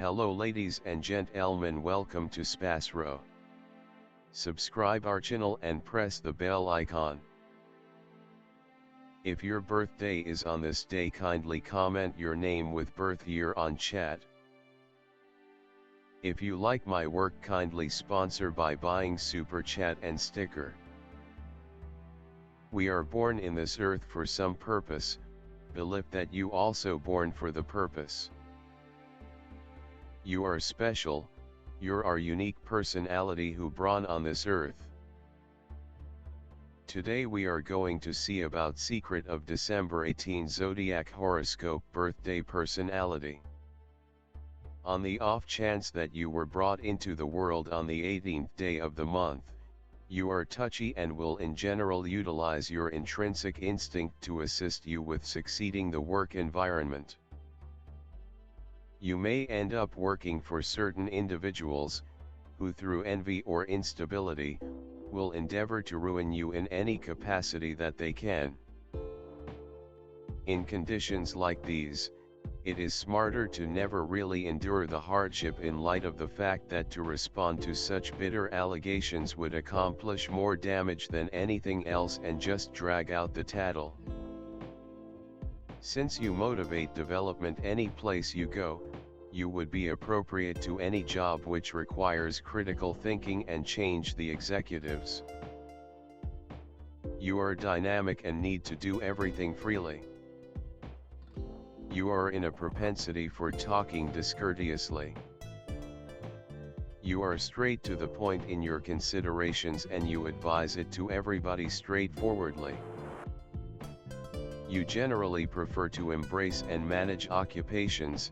Hello ladies and gentlemen, welcome to SPASRO. Subscribe our channel and press the bell icon. If your birthday is on this day, kindly comment your name with birth year on chat. If you like my work, kindly sponsor by buying super chat and sticker. We are born in this earth for some purpose, believe that you also born for the purpose. You are special, you're our unique personality who born on this earth. Today we are going to see about secret of December 18 Zodiac horoscope birthday personality. On the off chance that you were brought into the world on the 18th day of the month, you are touchy and will in general utilize your intrinsic instinct to assist you with succeeding the work environment. You may end up working for certain individuals, who through envy or instability, will endeavor to ruin you in any capacity that they can. In conditions like these, it is smarter to never really endure the hardship in light of the fact that to respond to such bitter allegations would accomplish more damage than anything else and just drag out the tattle. Since you motivate development any place you go, you would be appropriate to any job which requires critical thinking and change the executives. You are dynamic and need to do everything freely. You are in a propensity for talking discourteously. You are straight to the point in your considerations and you advise it to everybody straightforwardly. You generally prefer to embrace and manage occupations,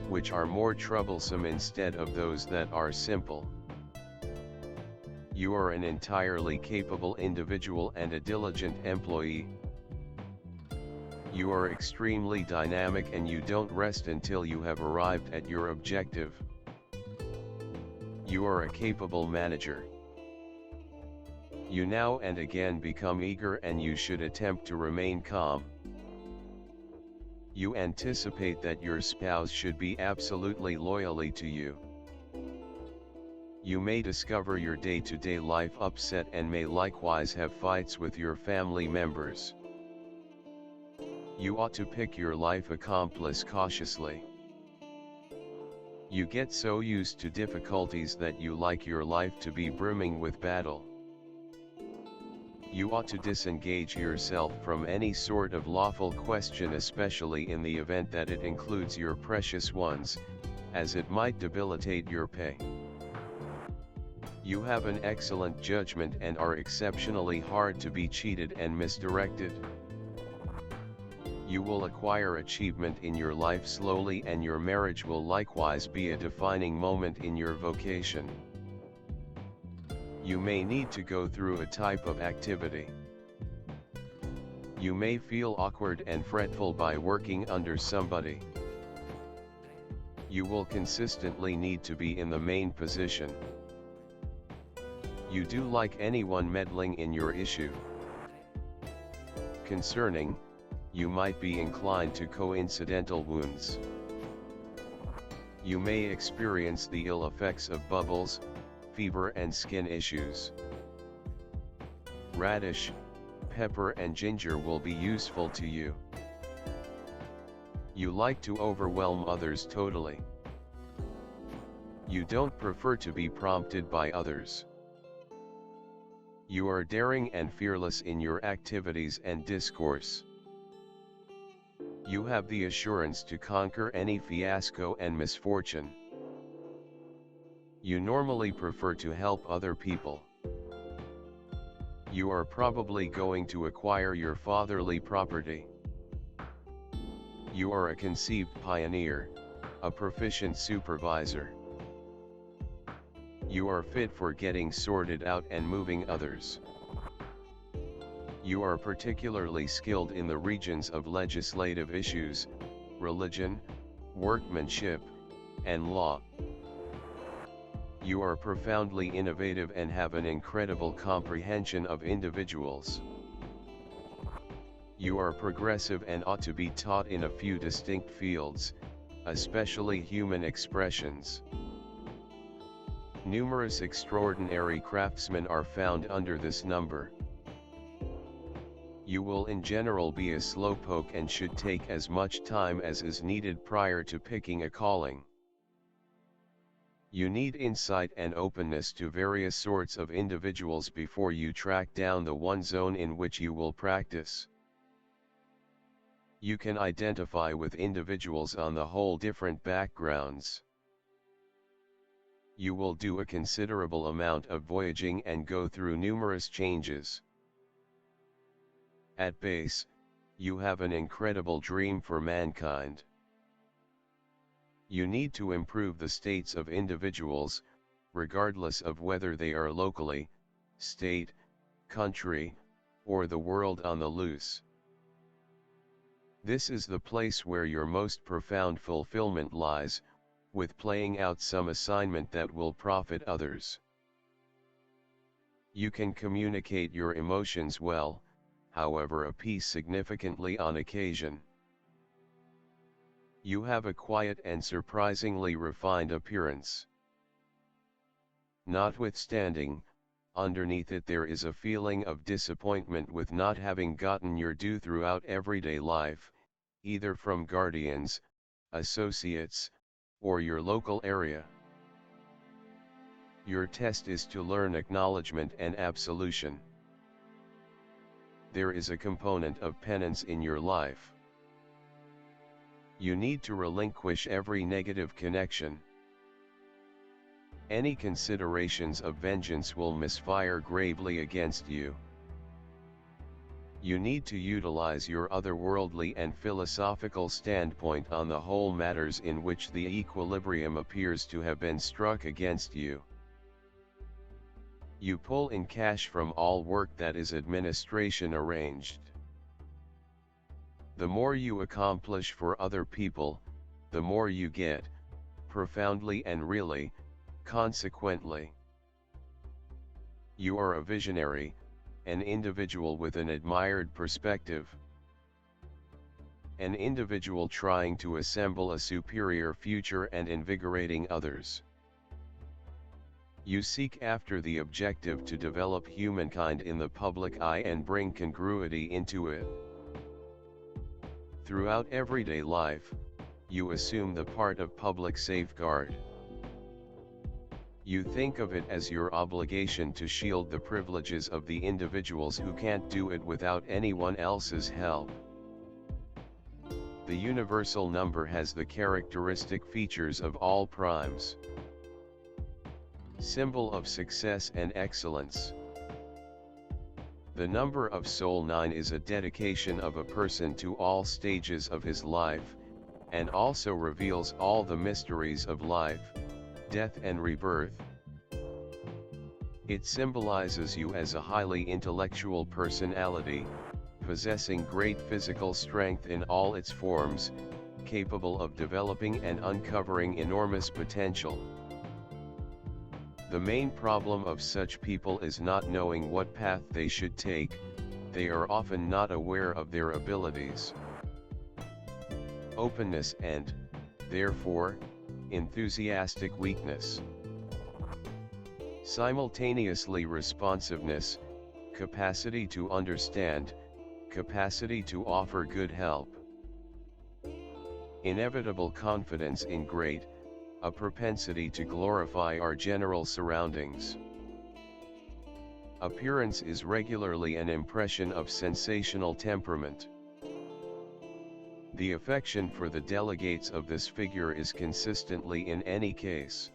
which are more troublesome instead of those that are simple. You are an entirely capable individual and a diligent employee. You are extremely dynamic and you don't rest until you have arrived at your objective. You are a capable manager. You now and again become eager and you should attempt to remain calm. You anticipate that your spouse should be absolutely loyally to you. You may discover your day-to-day life upset and may likewise have fights with your family members. You ought to pick your life accomplice cautiously. You get so used to difficulties that you like your life to be brimming with battle. You ought to disengage yourself from any sort of lawful question, especially in the event that it includes your precious ones, as it might debilitate your pay. You have an excellent judgment and are exceptionally hard to be cheated and misdirected. You will acquire achievement in your life slowly and your marriage will likewise be a defining moment in your vocation. You may need to go through a type of activity. You may feel awkward and fretful by working under somebody. You will consistently need to be in the main position. You do like anyone meddling in your issue. Concerning, you might be inclined to coincidental wounds. You may experience the ill effects of bubbles, fever and skin issues. Radish, pepper and ginger will be useful to you. You like to overwhelm others totally. You don't prefer to be prompted by others. You are daring and fearless in your activities and discourse. You have the assurance to conquer any fiasco and misfortune. You normally prefer to help other people. You are probably going to acquire your fatherly property. You are a conceived pioneer, a proficient supervisor. You are fit for getting sorted out and moving others. You are particularly skilled in the regions of legislative issues, religion, workmanship, and law. You are profoundly innovative and have an incredible comprehension of individuals. You are progressive and ought to be taught in a few distinct fields, especially human expressions. Numerous extraordinary craftsmen are found under this number. You will in general be a slowpoke and should take as much time as is needed prior to picking a calling. You need insight and openness to various sorts of individuals before you track down the one zone in which you will practice. You can identify with individuals on the whole different backgrounds. You will do a considerable amount of voyaging and go through numerous changes. At base, you have an incredible dream for mankind. You need to improve the states of individuals, regardless of whether they are locally, state, country, or the world on the loose. This is the place where your most profound fulfillment lies, with playing out some assignment that will profit others. You can communicate your emotions well, however appease significantly on occasion. You have a quiet and surprisingly refined appearance. Notwithstanding, underneath it there is a feeling of disappointment with not having gotten your due throughout everyday life, either from guardians, associates, or your local area. Your test is to learn acknowledgement and absolution. There is a component of penance in your life. You need to relinquish every negative connection. Any considerations of vengeance will misfire gravely against you. You need to utilize your otherworldly and philosophical standpoint on the whole matters in which the equilibrium appears to have been struck against you. You pull in cash from all work that is administration arranged. The more you accomplish for other people, the more you get, profoundly and really, consequently. You are a visionary, an individual with an admired perspective. An individual trying to assemble a superior future and invigorating others. You seek after the objective to develop humankind in the public eye and bring congruity into it. Throughout everyday life, you assume the part of public safeguard. You think of it as your obligation to shield the privileges of the individuals who can't do it without anyone else's help. The universal number has the characteristic features of all primes. Symbol of success and excellence. The number of Soul 9 is a dedication of a person to all stages of his life, and also reveals all the mysteries of life, death and rebirth. It symbolizes you as a highly intellectual personality, possessing great physical strength in all its forms, capable of developing and uncovering enormous potential. The main problem of such people is not knowing what path they should take. They are often not aware of their abilities. Openness and, therefore, enthusiastic weakness. Simultaneously responsiveness, capacity to understand, capacity to offer good help. Inevitable confidence in great, a propensity to glorify our general surroundings. Appearance is regularly an impression of sensational temperament. The affection for the delegates of this figure is consistently in any case.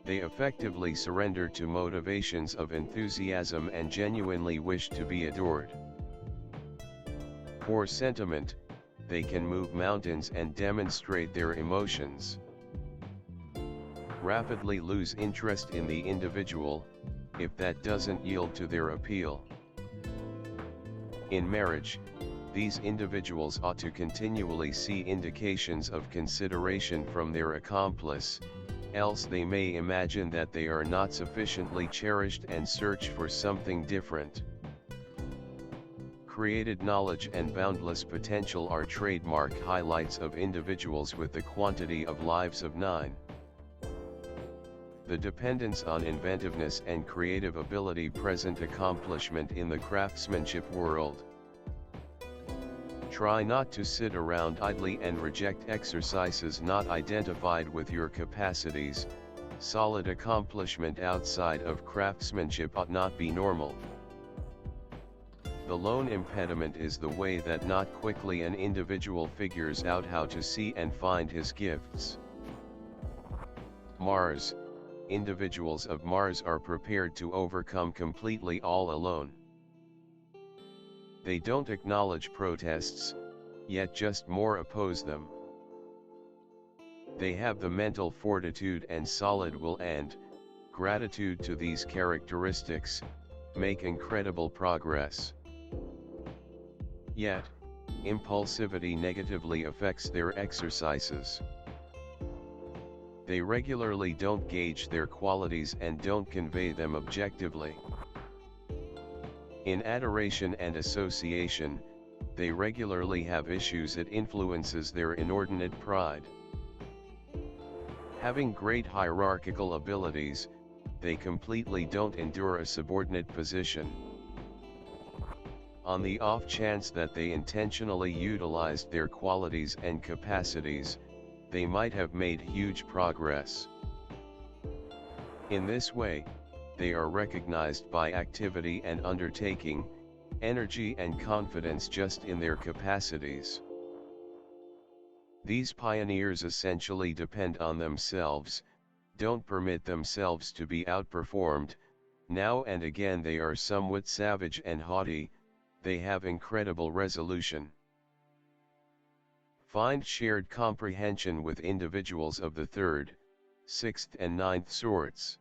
They effectively surrender to motivations of enthusiasm and genuinely wish to be adored. For sentiment, they can move mountains and demonstrate their emotions. Rapidly lose interest in the individual, if that doesn't yield to their appeal. In marriage, these individuals ought to continually see indications of consideration from their accomplice, else they may imagine that they are not sufficiently cherished and search for something different. Uncreated knowledge and boundless potential are trademark highlights of individuals with the quantity of lives of 9. The dependence on inventiveness and creative ability present accomplishment in the craftsmanship world. Try not to sit around idly and reject exercises not identified with your capacities. Solid accomplishment outside of craftsmanship ought not be normal. The lone impediment is the way that not quickly an individual figures out how to see and find his gifts. Mars. Individuals of Mars are prepared to overcome completely all alone. They don't acknowledge protests, yet just more oppose them. They have the mental fortitude and solid will and, gratitude to these characteristics, make incredible progress. Yet, impulsivity negatively affects their exercises. They regularly don't gauge their qualities and don't convey them objectively. In adoration and association, they regularly have issues. It influences their inordinate pride. Having great hierarchical abilities, they completely don't endure a subordinate position. On the off chance that they intentionally utilized their qualities and capacities, they might have made huge progress. In this way, they are recognized by activity and undertaking, energy and confidence just in their capacities. These pioneers essentially depend on themselves, don't permit themselves to be outperformed. Now and again they are somewhat savage and haughty, they have incredible resolution. Find shared comprehension with individuals of the 3rd, 6th and 9th sorts.